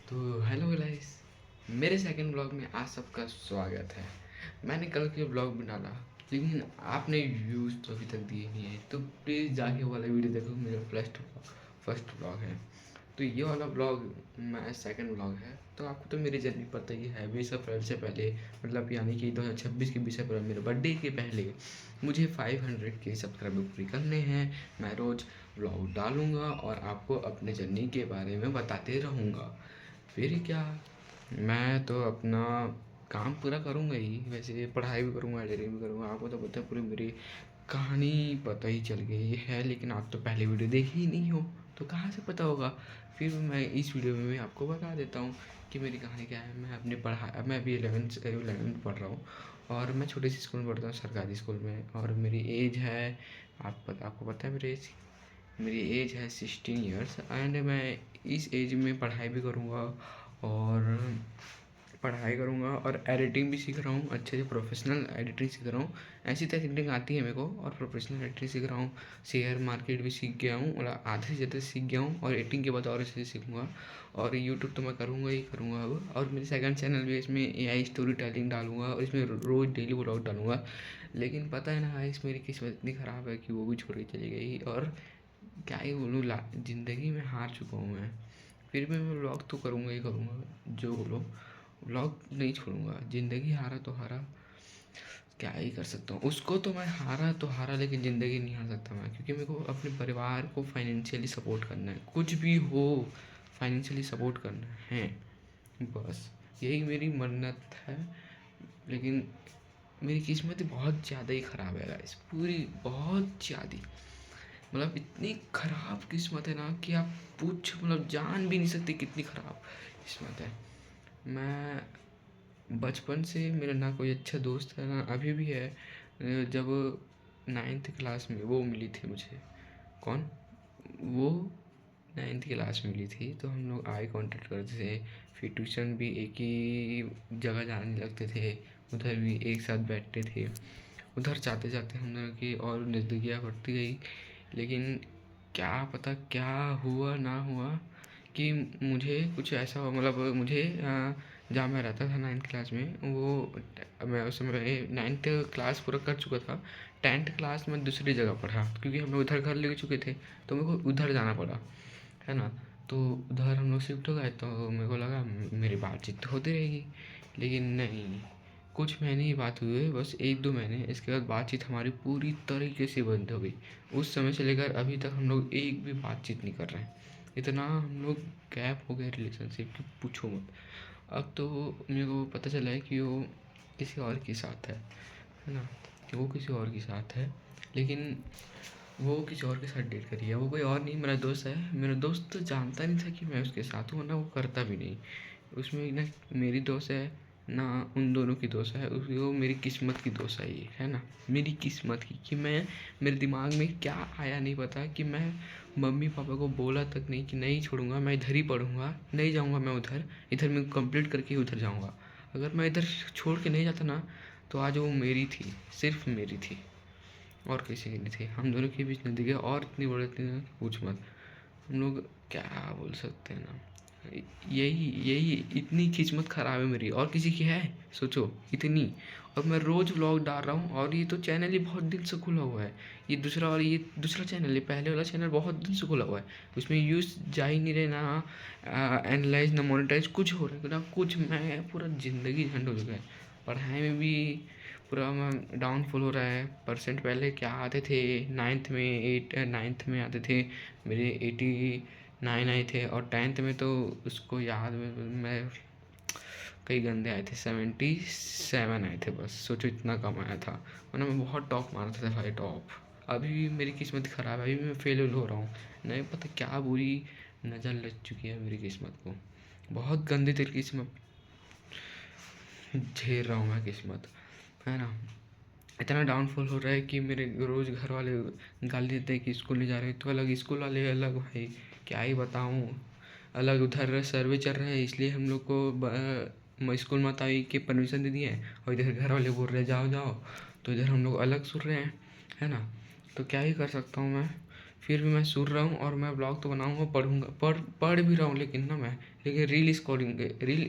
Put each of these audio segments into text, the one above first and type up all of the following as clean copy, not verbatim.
तो hello guys, मेरे second blog में आप सबका स्वागत है। मैंने कल के ब्लॉग भी डाला, लेकिन आपने व्यूज़ तो अभी तक दिए नहीं है, तो प्लीज़ जाके वाला वीडियो देखो। मेरा फर्स्ट ब्लॉग है। तो ये वाला ब्लॉग मैं सेकंड ब्लॉग है। तो आपको तो मेरी जर्नी पता ही है। 20 अप्रैल से पहले, मतलब यानी कि 2026 के 20 अप्रैल, मेरे बर्थडे के पहले मुझे 500 के सब्सक्राइबर पूरे करने हैं। मैं रोज़ ब्लॉग डालूँगा और आपको अपने जर्नी के बारे में बताते रहूँगा। फिर क्या, मैं तो अपना काम पूरा करूँगा ही। वैसे पढ़ाई भी करूँगा, एडिटिंग भी करूँगा। आपको तो पता है, पूरी मेरी कहानी पता ही चल गई है, लेकिन आप तो पहले वीडियो देखे ही नहीं हो, तो कहाँ से पता होगा। फिर मैं इस वीडियो में मैं आपको बता देता हूँ कि मेरी कहानी क्या है। मैं अपनी मैं अभी 11th पढ़ रहा हूँ और मैं छोटी सी स्कूल में पढ़ता हूँ, सरकारी स्कूल में। और मेरी एज है, आपको पता है मेरी एज है 16 ईयर्स। एंड मैं इस एज में पढ़ाई करूँगा और एडिटिंग भी सीख रहा हूँ। अच्छे से प्रोफेशनल एडिटिंग सीख रहा हूँ। ऐसी तो एडिटिंग आती है मेरे को, और प्रोफेशनल एडिटिंग सीख रहा हूँ। शेयर मार्केट भी सीख गया हूँ, और आधे से ज़्यादा सीख गया हूँ, और एडिटिंग के बाद और अच्छे से सीखूँगा। और यूट्यूब तो मैं करूँगा ही करूँगा अब। और मेरे सेकंड चैनल भी, इसमें AI स्टोरी टेलिंग डालूँगा, और इसमें रोज़ डेली व्लॉग डालूँगा। लेकिन पता है ना गाइस, मेरी किस्मत इतनी ख़राब है कि वो भी छोड़ के चली गई। और क्या ही बोलूँ, ज़िंदगी में हार चुका हूँ मैं। फिर भी मैं व्लॉग तो करूँगा ही करूँगा, जो बोलो। व्लॉग नहीं छोड़ूंगा। ज़िंदगी हारा तो हारा, क्या ही कर सकता हूँ। उसको तो मैं हारा तो हारा, लेकिन ज़िंदगी नहीं हार सकता मैं, क्योंकि मेरे को अपने परिवार को फाइनेंशियली सपोर्ट करना है। कुछ भी हो, फाइनेंशियली सपोर्ट करना है, बस यही मेरी मन्नत है। लेकिन मेरी किस्मत बहुत ज़्यादा ही ख़राब है गाइस, पूरी बहुत ज़्यादा। मतलब इतनी ख़राब किस्मत है ना कि आप मतलब जान भी नहीं सकते कितनी ख़राब किस्मत है। मैं बचपन से मेरा ना कोई अच्छा दोस्त है, ना अभी भी है। जब 9th क्लास में वो मिली थी मुझे, कौन वो 9th क्लास में मिली थी, तो हम लोग आई कांटेक्ट करते थे। फिर ट्यूशन भी एक ही जगह जाने लगते थे, उधर भी एक साथ बैठते थे। उधर जाते जाते हम लोगों की और नज़दीकियाँ बढ़ती गई। लेकिन क्या पता क्या हुआ ना हुआ कि मुझे कुछ ऐसा हुआ, मतलब मुझे जहाँ मैं रहता था 9th क्लास में, वो मैं उस समय 9th क्लास पूरा कर चुका था। 10th क्लास में दूसरी जगह पढ़ा, क्योंकि हम लोग उधर घर ले चुके थे, तो मेरे को उधर जाना पड़ा, है ना। तो उधर हम लोग शिफ्ट हो गए, तो मेरे को लगा मेरी बातचीत तो होती रहेगी, लेकिन नहीं। कुछ महीने ही बात हुई है, बस 1-2 महीने। इसके बाद बातचीत हमारी पूरी तरीके से बंद हो गई। उस समय से लेकर अभी तक हम लोग एक भी बातचीत नहीं कर रहे हैं। इतना हम लोग गैप हो गए रिलेशनशिप की, पूछो मत। अब तो मेरे को पता चला है कि वो किसी और के साथ है ना, कि वो किसी और के साथ है। लेकिन वो किसी और के साथ डेट करी है। वो कोई और नहीं, मेरा दोस्त है। मेरा दोस्त तो जानता नहीं था कि मैं उसके साथ हूँ, ना वो करता भी नहीं। उसमें ना मेरी दोस्त है, ना उन दोनों की दोस्त है। वो मेरी किस्मत की दोस्त है, ये है ना, मेरी किस्मत की। कि मैं, मेरे दिमाग में क्या आया नहीं पता, कि मैं मम्मी पापा को बोला तक नहीं कि नहीं छोड़ूंगा, मैं इधर ही पढ़ूंगा, नहीं जाऊंगा मैं उधर। इधर मैं कंप्लीट करके ही उधर जाऊंगा। अगर मैं इधर छोड़ के नहीं जाता ना, तो आज वो मेरी थी, सिर्फ मेरी थी, और किसी की नहीं थी। हम दोनों के बीच नदी है, और इतनी बड़ी थी ना, पूछ मत। हम लोग क्या बोल सकते हैं ना, यही यही इतनी किस्मत ख़राब है मेरी, और किसी की है सोचो इतनी। और मैं रोज़ व्लॉग डाल रहा हूँ, और ये तो चैनल ही बहुत दिन से खुला हुआ है। ये दूसरा चैनल है। पहले वाला चैनल बहुत दिन से खुला हुआ है, उसमें यूज़ जा ही नहीं रहे ना, एनालाइज ना मोनेटाइज कुछ हो रहा है ना कुछ। मैं पूरा ज़िंदगी झंड हो चुका है। पढ़ाई में भी पूरा डाउनफॉल हो रहा है। परसेंट पहले क्या आते थे, 9th में आते थे मेरे 89 आए थे, और 10th में तो उसको याद में मैं कई गंदे आए थे, 77 आए थे बस। सोचो इतना कम आया था, वरना मैं बहुत टॉप मारता था भाई, टॉप। अभी भी मेरी किस्मत ख़राब है, अभी भी मैं फेल हो रहा हूँ। नहीं पता क्या बुरी नज़र लग चुकी है मेरी किस्मत को। बहुत गंदे तरीके से मैं झेल रहा हूँ मैं किस्मत, है ना। इतना डाउनफॉल हो रहा है कि मेरे रोज़ घर वाले गाली देते हैं कि स्कूल नहीं जा रहे। तो अलग स्कूल वाले अलग, भाई क्या ही बताऊँ। अलग उधर सर्वे चल रहा है, इसलिए हम लोग को स्कूल माता की परमिशन दे दिए हैं, और इधर घर वाले बोल रहे हैं जाओ जाओ, तो इधर हम लोग अलग सुन रहे हैं, है ना। तो क्या ही कर सकता हूँ मैं। फिर भी मैं सुन रहा हूँ, और मैं ब्लॉग तो बनाऊँगा, पढ़ूँगा, पढ़ भी रहा हूँ, लेकिन ना मैं लेकिन रील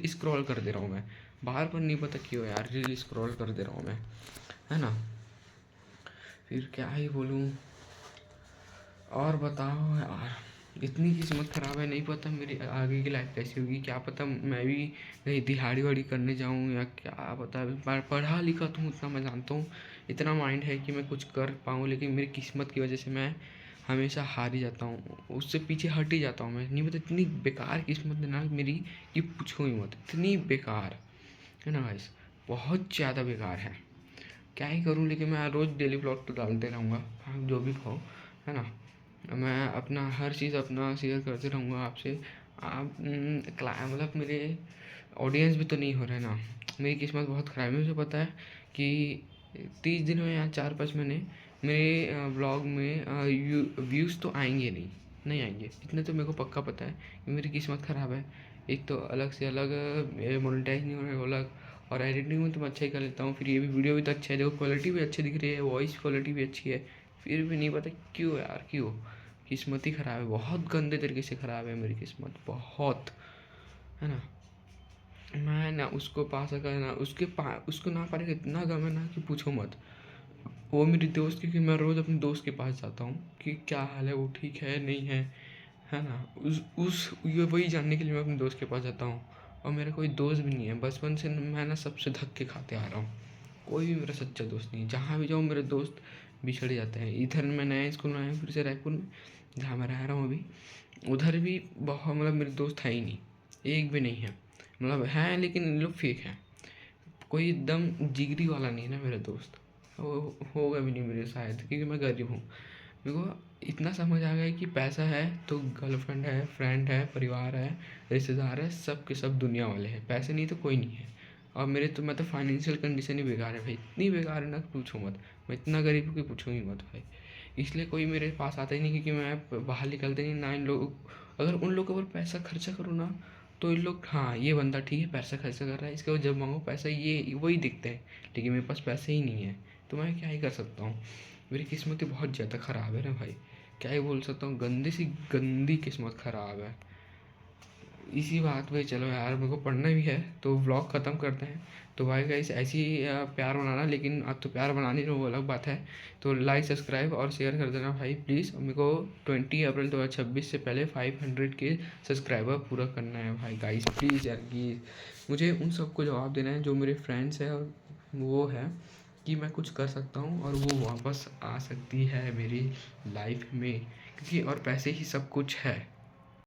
स्क्रॉल कर दे रहा हूँ मैं बार नहीं पता क्यों यार, रील स्क्रॉल कर दे रहा हूँ मैं, है ना। फिर क्या ही बोलूँ, और बताओ यार, इतनी किस्मत ख़राब है, नहीं पता मेरी आगे की लाइफ कैसी होगी। क्या पता मैं भी कहीं दिहाड़ी वाड़ी करने जाऊँ या क्या पता। पढ़ा लिखा तो हूँ, उतना मैं जानता हूँ, इतना माइंड है कि मैं कुछ कर पाऊँ, लेकिन मेरी किस्मत की वजह से मैं हमेशा हार ही जाता हूँ, उससे पीछे हट ही जाता हूँ मैं। नहीं पता, इतनी बेकार किस्मत है ना मेरी कि पूछो ही मत, इतनी बेकार है ना गाइस, बहुत ज़्यादा बेकार है। क्या ही करूँ, लेकिन मैं रोज़ डेली व्लॉग तो डालते रहूँगा, हाँ जो भी कहो, है ना। मैं अपना हर चीज़ अपना शेयर करते रहूँगा आपसे। आप मतलब मेरे ऑडियंस भी तो नहीं हो रहे ना, मेरी किस्मत बहुत ख़राब है। मुझे पता है कि 30 दिन में या 4-5 महीने मेरे व्लॉग में व्यूज़ तो आएंगे नहीं आएंगे, इतने तो मेरे को पक्का पता है कि मेरी किस्मत ख़राब है। एक तो अलग से अलग मोनेटाइज नहीं हो रहा है अलग, और एडिटिंग में तो मैं अच्छा ही कर लेता हूँ। फिर ये भी वीडियो भी तो अच्छा है, देखो क्वालिटी भी अच्छी दिख रही है, वॉइस क्वालिटी भी अच्छी है, फिर भी नहीं पता क्यों यार, क्यों किस्मत ही ख़राब है, बहुत गंदे तरीके से ख़राब है मेरी किस्मत, बहुत, है ना। मैं ना उसको पा सका ना उसको ना पाने का इतना गम है ना कि पूछो मत। वो मेरी दोस्त, क्योंकि मैं रोज़ अपने दोस्त के पास जाता हूँ कि क्या हाल है, वो ठीक है नहीं है ना। उस ये वही जानने के लिए मैं अपने दोस्त के पास जाता हूँ। और मेरा कोई दोस्त भी नहीं है, बचपन से मैं ना सबसे धक्के खाते आ रहा हूँ, कोई भी मेरा सच्चा दोस्त नहीं है। जहाँ भी जाऊँ मेरे दोस्त बिछड़ जाते हैं। इधर मैं नया स्कूल में आया हूँ फिर से रायपुर में, जहाँ मैं रह रहा हूँ अभी, उधर भी बहुत मतलब मेरे दोस्त है ही नहीं, एक भी नहीं है, मतलब हैं लेकिन इन लोग फेक हैं। कोई एकदम जिगरी वाला नहीं है ना मेरा दोस्त, वो होगा भी नहीं मेरे शायद, क्योंकि मैं गरीब हूँ। मेरे को इतना समझ आ गया कि पैसा है तो गर्लफ्रेंड है, फ्रेंड है, परिवार है, रिश्तेदार है, सब के सब दुनिया वाले हैं, पैसे नहीं तो कोई नहीं है। और मेरे तो मतलब फाइनेंशियल कंडीशन ही बेकार है भाई, इतनी बेकार है ना कि पूछो मत। मैं इतना गरीब हूँ कि पूछो ही मत भाई। इसलिए कोई मेरे पास आता ही नहीं, क्योंकि मैं बाहर निकलते नहीं ना। इन लोग, अगर उन लोगों के ऊपर पैसा खर्चा करूँ ना, तो इन लोग हाँ ये बंदा ठीक है पैसा खर्चा कर रहा है, इसके बाद जब मांगो पैसा ये वही दिखते हैं, लेकिन मेरे पास पैसे ही नहीं है, तो मैं क्या ही कर सकता हूँ। मेरी किस्मत ही बहुत ज़्यादा ख़राब है ना भाई, क्या ही बोल सकता हूँ, गंदी सी गंदी किस्मत ख़राब है। इसी बात पे चलो यार, मेरे को पढ़ना भी है, तो व्लॉग ख़त्म करते हैं। तो भाई गाइस ऐसे ही प्यार बनाना, लेकिन अब तो प्यार बना नहीं रहे, वो अलग बात है। तो लाइक सब्सक्राइब और शेयर कर देना भाई प्लीज़। मेरे को 20 अप्रैल 2026 से पहले 500 के सब्सक्राइबर पूरा करना है भाई गाइस, प्लीज़ यार प्लीज़। मुझे उन सबको जवाब देना है जो मेरे फ्रेंड्स हैं, और वो है कि मैं कुछ कर सकता हूँ और वो वापस आ सकती है मेरी लाइफ में, क्योंकि और पैसे ही सब कुछ है।